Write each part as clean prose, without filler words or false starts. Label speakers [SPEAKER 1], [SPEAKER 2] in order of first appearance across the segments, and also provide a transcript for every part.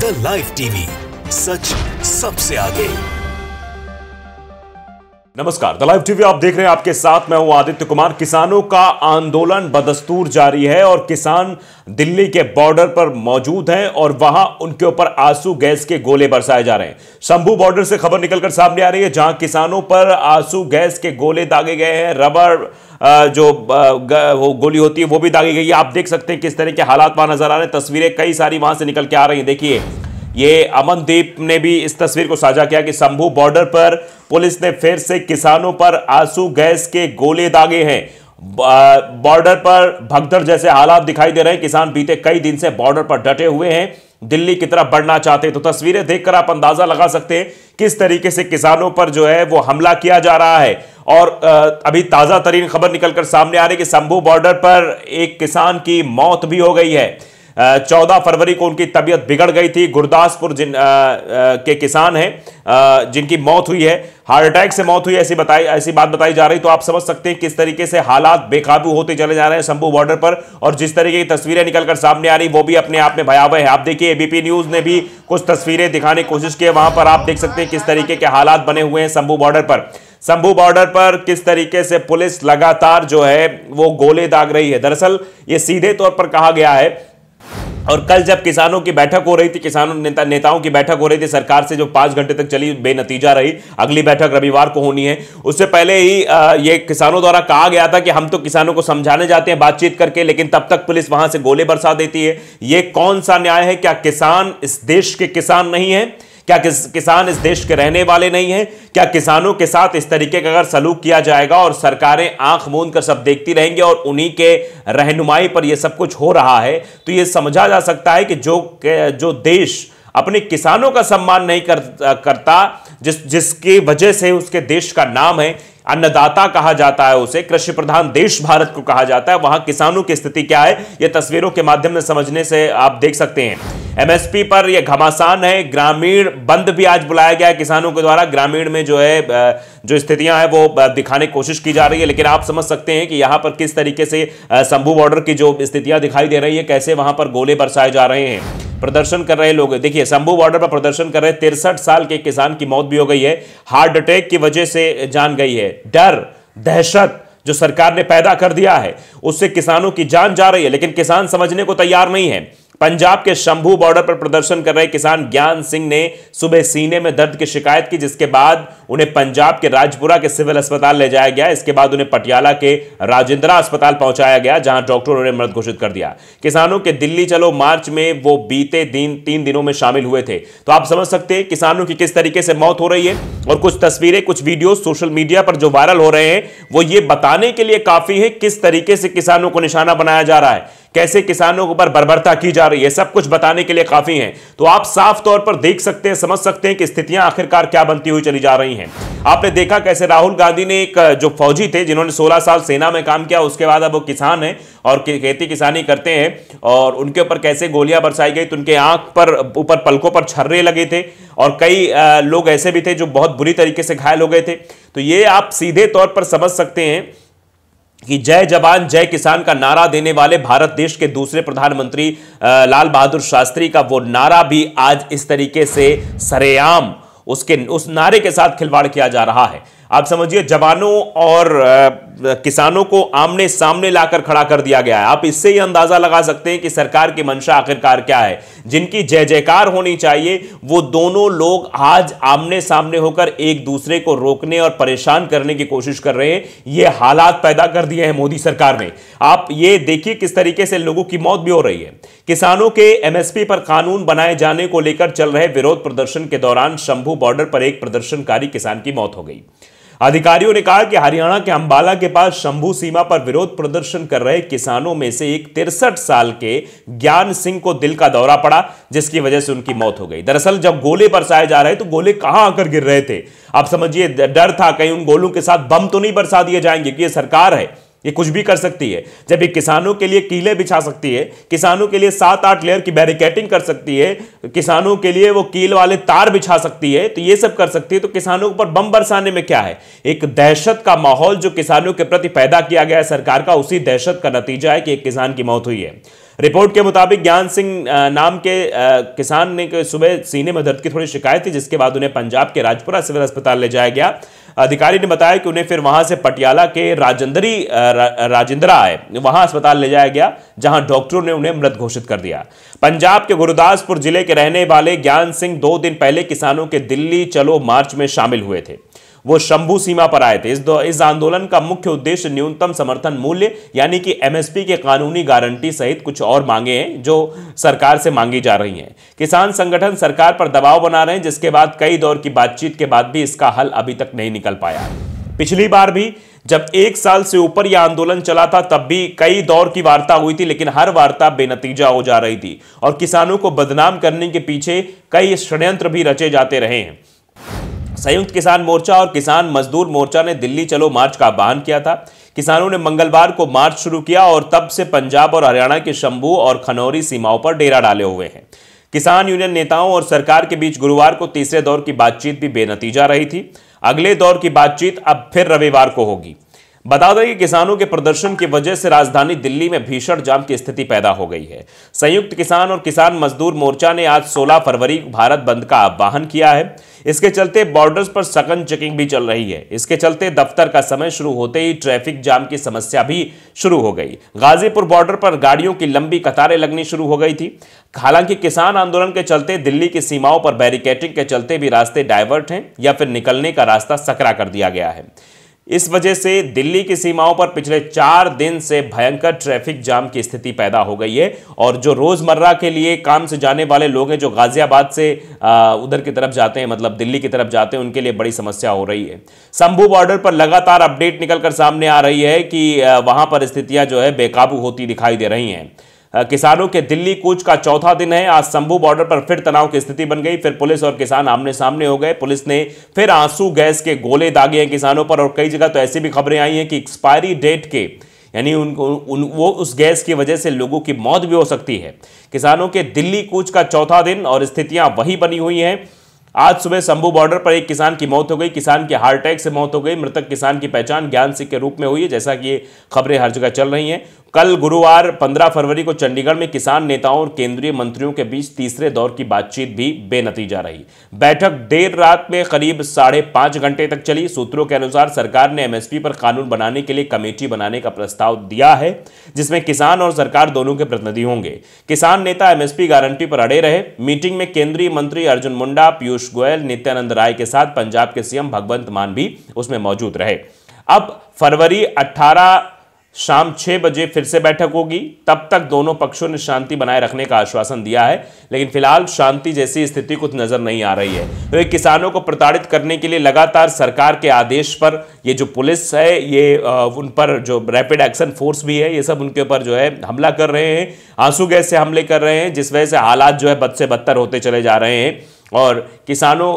[SPEAKER 1] The live TV, सच सबसे आगे।
[SPEAKER 2] नमस्कार, द लाइव टीवी आप देख रहे हैं, आपके साथ मैं हूं आदित्य कुमार। किसानों का आंदोलन बदस्तूर जारी है और किसान दिल्ली के बॉर्डर पर मौजूद हैं और वहां उनके ऊपर आंसू गैस के गोले बरसाए जा रहे हैं। शंभू बॉर्डर से खबर निकलकर सामने आ रही है, जहां किसानों पर आंसू गैस के गोले दागे गए हैं। रबर जो वो गोली होती है वो भी दागी गई है। आप देख सकते हैं किस तरह के हालात वहां नजर आ रहे हैं। तस्वीरें कई सारी वहां से निकल के आ रही हैं। देखिए, ये अमनदीप ने भी इस तस्वीर को साझा किया कि शंभू बॉर्डर पर पुलिस ने फिर से किसानों पर आंसू गैस के गोले दागे हैं। बॉर्डर पर भगदड़ जैसे हालात दिखाई दे रहे हैं। किसान बीते कई दिन से बॉर्डर पर डटे हुए हैं, दिल्ली की तरफ बढ़ना चाहते हैं। तो तस्वीरें देखकर आप अंदाजा लगा सकते हैं किस तरीके से किसानों पर जो है वो हमला किया जा रहा है। और अभी ताजा तरीन खबर निकलकर सामने आ रही है कि शंभू बॉर्डर पर एक किसान की मौत भी हो गई है। 14 फरवरी को उनकी तबीयत बिगड़ गई थी। गुरदासपुर के किसान हैं जिनकी मौत हुई है, हार्ट अटैक से मौत हुई, ऐसी बात बताई जा रही। तो आप समझ सकते हैं किस तरीके से हालात बेकाबू होते चले जा रहे हैं शंभू बॉर्डर पर। और जिस तरीके की तस्वीरें निकलकर सामने आ रही वो भी अपने आप में भयावह है। आप देखिए, एबीपी न्यूज ने भी कुछ तस्वीरें दिखाने की कोशिश की है। वहां पर आप देख सकते हैं किस तरीके के हालात बने हुए हैं शंभू बॉर्डर पर। शंभू बॉर्डर पर किस तरीके से पुलिस लगातार जो है वो गोले दाग रही है। दरअसल ये सीधे तौर पर कहा गया है। और कल जब किसानों की बैठक हो रही थी, नेताओं की बैठक हो रही थी सरकार से, जो 5 घंटे तक चली, बेनतीजा रही। अगली बैठक रविवार को होनी है। उससे पहले ही ये किसानों द्वारा कहा गया था कि हम तो किसानों को समझाने जाते हैं बातचीत करके, लेकिन तब तक पुलिस वहां से गोले बरसा देती है। ये कौन सा न्याय है? क्या किसान इस देश के किसान नहीं है? क्या किसान इस देश के रहने वाले नहीं हैं? क्या किसानों के साथ इस तरीके का अगर सलूक किया जाएगा और सरकारें आंख मूंद कर सब देखती रहेंगी और उन्हीं के रहनुमाई पर यह सब कुछ हो रहा है, तो यह समझा जा सकता है कि जो देश अपने किसानों का सम्मान नहीं करता, जिसकी वजह से उसके देश का नाम है, अन्नदाता कहा जाता है, उसे कृषि प्रधान देश भारत को कहा जाता है, वहां किसानों की स्थिति क्या है, यह तस्वीरों के माध्यम से समझने से आप देख सकते हैं। एमएसपी पर यह घमासान है। ग्रामीण बंद भी आज बुलाया गया है किसानों के द्वारा। ग्रामीण में जो है जो स्थितियां हैं वो दिखाने की कोशिश की जा रही है, लेकिन आप समझ सकते हैं कि यहां पर किस तरीके से शंभू बॉर्डर की जो स्थितियां दिखाई दे रही है, कैसे वहां पर गोले बरसाए जा रहे हैं। प्रदर्शन कर रहे लोग, देखिए शंभू बॉर्डर पर प्रदर्शन कर रहे 63 साल के किसान की मौत भी हो गई है। हार्ट अटैक की वजह से जान गई है। डर, दहशत जो सरकार ने पैदा कर दिया है, उससे किसानों की जान जा रही है, लेकिन किसान समझने को तैयार नहीं है। पंजाब के शंभू बॉर्डर पर प्रदर्शन कर रहे किसान ज्ञान सिंह ने सुबह सीने में दर्द की शिकायत की, जिसके बाद उन्हें पंजाब के राजपुरा के सिविल अस्पताल ले जाया गया। इसके बाद उन्हें पटियाला के राजेंद्रा अस्पताल पहुंचाया गया, जहां डॉक्टरों ने मृत घोषित कर दिया। किसानों के दिल्ली चलो मार्च में वो बीते 3 दिनों में शामिल हुए थे। तो आप समझ सकते हैं किसानों की किस तरीके से मौत हो रही है। और कुछ तस्वीरें, कुछ वीडियो सोशल मीडिया पर जो वायरल हो रहे हैं, वो ये बताने के लिए काफी है किस तरीके से किसानों को निशाना बनाया जा रहा है, कैसे किसानों के ऊपर बर्बरता की जा रही है, सब कुछ बताने के लिए काफी है। तो आप साफ तौर पर देख सकते हैं, समझ सकते हैं कि स्थितियां आखिरकार क्या बनती हुई चली जा रही हैं। आपने देखा कैसे राहुल गांधी ने, एक जो फौजी थे जिन्होंने 16 साल सेना में काम किया, उसके बाद अब वो किसान हैं और खेती किसानी करते हैं, और उनके ऊपर कैसे गोलियां बरसाई गई। तो उनके आंख पर, ऊपर पलकों पर छर्रे लगे थे और कई लोग ऐसे भी थे जो बहुत बुरी तरीके से घायल हो गए थे। तो ये आप सीधे तौर पर समझ सकते हैं कि जय जवान जय किसान का नारा देने वाले भारत देश के दूसरे प्रधानमंत्री लाल बहादुर शास्त्री का वो नारा भी आज इस तरीके से सरेआम उस नारे के साथ खिलवाड़ किया जा रहा है। आप समझिए, जवानों और किसानों को आमने सामने लाकर खड़ा कर दिया गया है। आप इससे ही अंदाजा लगा सकते हैं कि सरकार की मंशा आखिरकार क्या है। जिनकी जय जयकार होनी चाहिए, वो दोनों लोग आज आमने सामने होकर एक दूसरे को रोकने और परेशान करने की कोशिश कर रहे हैं। ये हालात पैदा कर दिए हैं मोदी सरकार ने। आप ये देखिए किस तरीके से लोगों की मौत भी हो रही है। किसानों के एमएसपी पर कानून बनाए जाने को लेकर चल रहे विरोध प्रदर्शन के दौरान शंभू बॉर्डर पर एक प्रदर्शनकारी किसान की मौत हो गई। अधिकारियों ने कहा कि हरियाणा के अंबाला के पास शंभू सीमा पर विरोध प्रदर्शन कर रहे किसानों में से एक 63 साल के ज्ञान सिंह को दिल का दौरा पड़ा, जिसकी वजह से उनकी मौत हो गई। दरअसल जब गोले बरसाए जा रहे तो गोले कहां आकर गिर रहे थे, आप समझिए। डर था कहीं उन गोलों के साथ बम तो नहीं बरसा दिए जाएंगे, कि ये सरकार है, ये कुछ भी कर सकती है। जब ये किसानों के लिए कीले बिछा सकती है, किसानों के लिए 7-8 लेयर की बैरिकेटिंग कर सकती है, किसानों के लिए वो कील वाले तार बिछा सकती है, तो ये सब कर सकती है, तो किसानों के ऊपर बम बरसाने में क्या है। एक दहशत का माहौल जो किसानों के प्रति पैदा किया गया है सरकार का, उसी दहशत का नतीजा है कि एक किसान की मौत हुई है। रिपोर्ट के मुताबिक ज्ञान सिंह नाम के किसान ने सुबह सीने में दर्द की थोड़ी शिकायत थी, जिसके बाद उन्हें पंजाब के राजपुरा सिविल अस्पताल ले जाया गया। अधिकारी ने बताया कि उन्हें फिर वहां से पटियाला के राजेंद्रा आए, वहां अस्पताल ले जाया गया, जहां डॉक्टरों ने उन्हें मृत घोषित कर दिया। पंजाब के गुरदासपुर जिले के रहने वाले ज्ञान सिंह 2 दिन पहले किसानों के दिल्ली चलो मार्च में शामिल हुए थे। वो शंभू सीमा पर आए थे। इस आंदोलन का मुख्य उद्देश्य न्यूनतम समर्थन मूल्य यानी कि एमएसपी के कानूनी गारंटी सहित कुछ और मांगे हैं जो सरकार से मांगी जा रही हैं। किसान संगठन सरकार पर दबाव बना रहे हैं, जिसके बाद कई दौर की बातचीत के बाद भी इसका हल अभी तक नहीं निकल पाया। पिछली बार भी जब 1 साल से ऊपर यह आंदोलन चला था, तब भी कई दौर की वार्ता हुई थी, लेकिन हर वार्ता बेनतीजा हो जा रही थी और किसानों को बदनाम करने के पीछे कई षड्यंत्र भी रचे जाते रहे हैं। संयुक्त किसान मोर्चा और किसान मजदूर मोर्चा ने दिल्ली चलो मार्च का आह्वान किया था। किसानों ने मंगलवार को मार्च शुरू किया और तब से पंजाब और हरियाणा के शंभू और खनौरी सीमाओं पर डेरा डाले हुए हैं। किसान यूनियन नेताओं और सरकार के बीच गुरुवार को तीसरे दौर की बातचीत भी बेनतीजा रही थी। अगले दौर की बातचीत अब फिर रविवार को होगी। बता दें कि किसानों के प्रदर्शन की वजह से राजधानी दिल्ली में भीषण जाम की स्थिति पैदा हो गई है। संयुक्त किसान और किसान मजदूर मोर्चा ने आज 16 फरवरी भारत बंद का आह्वान किया है। इसके चलते बॉर्डर्स पर सघन चेकिंग भी चल रही है। इसके चलते दफ्तर का समय शुरू होते ही ट्रैफिक जाम की समस्या भी शुरू हो गई। गाजीपुर बॉर्डर पर गाड़ियों की लंबी कतारें लगनी शुरू हो गई थी। हालांकि किसान आंदोलन के चलते दिल्ली की सीमाओं पर बैरिकेडिंग के चलते भी रास्ते डाइवर्ट हैं या फिर निकलने का रास्ता सकरा कर दिया गया है। इस वजह से दिल्ली की सीमाओं पर पिछले 4 दिन से भयंकर ट्रैफिक जाम की स्थिति पैदा हो गई है और जो रोजमर्रा के लिए काम से जाने वाले लोग हैं, जो गाजियाबाद से उधर की तरफ जाते हैं, मतलब दिल्ली की तरफ जाते हैं, उनके लिए बड़ी समस्या हो रही है। शंभू बॉर्डर पर लगातार अपडेट निकलकर सामने आ रही है कि वहां पर स्थितियां जो है बेकाबू होती दिखाई दे रही हैं। किसानों के दिल्ली कूच का चौथा दिन है। आज शंभू बॉर्डर पर फिर तनाव की स्थिति बन गई। फिर पुलिस और किसान आमने सामने हो गए। पुलिस ने फिर आंसू गैस के गोले दागे हैं किसानों पर और कई जगह तो ऐसी भी खबरें आई हैं कि एक्सपायरी डेट के यानी वो उस गैस की वजह से लोगों की मौत भी हो सकती है। किसानों के दिल्ली कूच का चौथा दिन और स्थितियां वही बनी हुई हैं। आज सुबह शंभू बॉर्डर पर एक किसान की मौत हो गई। किसान की हार्ट अटैक से मौत हो गई। मृतक किसान की पहचान ज्ञान सिंह के रूप में हुई है, जैसा कि ये खबरें हर जगह चल रही हैं। कल गुरुवार 15 फरवरी को चंडीगढ़ में किसान नेताओं और केंद्रीय मंत्रियों के बीच तीसरे दौर की बातचीत भी बेनतीजा रही। बैठक देर रात में करीब 5.5 घंटे तक चली। सूत्रों के अनुसार सरकार ने एमएसपी पर कानून बनाने के लिए कमेटी बनाने का प्रस्ताव दिया है, जिसमें किसान और सरकार दोनों के प्रतिनिधि होंगे। किसान नेता एमएसपी गारंटी पर अड़े रहे। मीटिंग में केंद्रीय मंत्री अर्जुन मुंडा, पीयूष गोयल, नित्यानंद राय के साथ पंजाब के सीएम भगवंत मान भी उसमें मौजूद रहे। अब फरवरी 18 शाम 6 बजे फिर से बैठक होगी। तब तक दोनों पक्षों ने शांति बनाए रखने का आश्वासन दिया है, लेकिन फिलहाल शांति जैसी स्थिति कुछ नजर नहीं आ रही है। तो किसानों को प्रताड़ित करने के लिए लगातार सरकार के आदेश पर ये जो पुलिस है, ये उन पर जो रैपिड एक्शन फोर्स भी है, ये सब उनके ऊपर जो है हमला कर रहे हैं, आंसू गैस से हमले कर रहे हैं, जिस वजह से हालात जो है बद से बदतर होते चले जा रहे हैं। और किसानों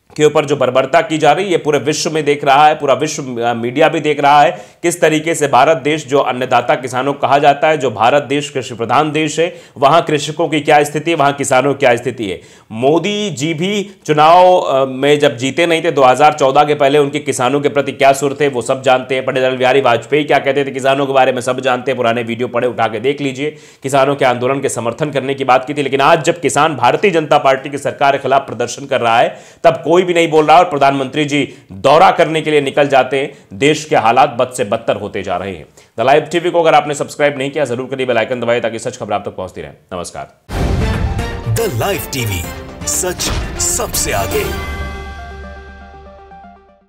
[SPEAKER 2] के ऊपर जो बर्बरता की जा रही है पूरे विश्व में देख रहा है, पूरा विश्व मीडिया भी देख रहा है किस तरीके से भारत देश जो अन्नदाता किसानों को कहा जाता है, जो भारत देश कृषि प्रधान देश है, वहां कृषकों की क्या स्थिति है, वहां किसानों की क्या स्थिति है। मोदी जी भी चुनाव में जब जीते नहीं थे 2014 के पहले, उनके किसानों के प्रति क्या सुर थे वो सब जानते हैं। अटल बिहारी वाजपेयी क्या कहते थे किसानों के बारे में सब जानते हैं। पुराने वीडियो पड़े, उठा के देख लीजिए। किसानों के आंदोलन के समर्थन करने की बात की थी, लेकिन आज जब किसान भारतीय जनता पार्टी की सरकार के खिलाफ प्रदर्शन कर रहा है तब कोई भी नहीं बोल रहा और प्रधानमंत्री जी दौरा करने के लिए निकल जाते हैं। देश के हालात बद से बदतर होते जा रहे हैं। द लाइव टीवी को अगर आपने सब्सक्राइब नहीं किया जरूर करिए, बेल आइकन दबाइए ताकि सच खबर आप तक पहुंचती रहे। नमस्कार।
[SPEAKER 1] द लाइव टीवी, सच सबसे आगे।